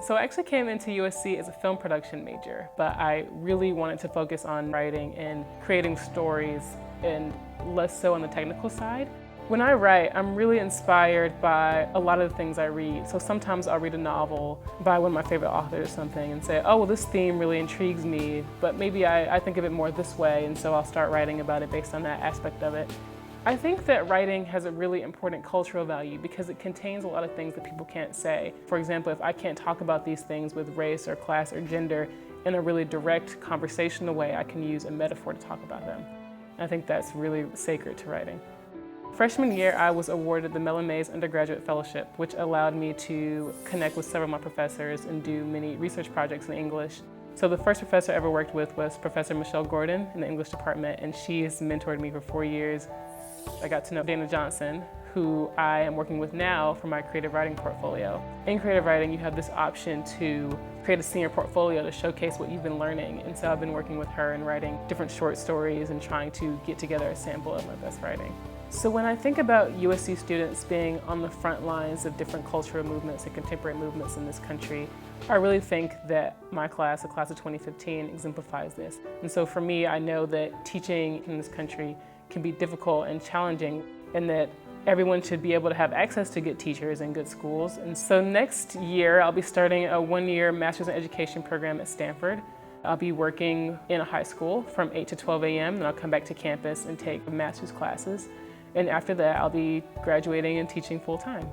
So I actually came into USC as a film production major, but I really wanted to focus on writing and creating stories and less so on the technical side. When I write, I'm really inspired by a lot of the things I read. So sometimes I'll read a novel by one of my favorite authors or something and say, oh, well, this theme really intrigues me, but maybe I think of it more this way, and so I'll start writing about it based on that aspect of it. I think that writing has a really important cultural value because it contains a lot of things that people can't say. For example, if I can't talk about these things with race or class or gender in a really direct conversational way, I can use a metaphor to talk about them. I think that's really sacred to writing. Freshman year, I was awarded the Mellon Mays Undergraduate Fellowship, which allowed me to connect with several of my professors and do many research projects in English. So the first professor I ever worked with was Professor Michelle Gordon in the English department, and she has mentored me for 4 years. I got to know Dana Johnson, who I am working with now for my creative writing portfolio. In creative writing, you have this option to create a senior portfolio to showcase what you've been learning. And so I've been working with her and writing different short stories and trying to get together a sample of my best writing. So when I think about USC students being on the front lines of different cultural movements and contemporary movements in this country, I really think that my class, the class of 2015, exemplifies this. And so for me, I know that teaching in this country can be difficult and challenging, and that everyone should be able to have access to good teachers and good schools. And so next year, I'll be starting a one-year Master's in Education program at Stanford. I'll be working in a high school from 8 to 12 a.m., and I'll come back to campus and take master's classes. And after that, I'll be graduating and teaching full-time.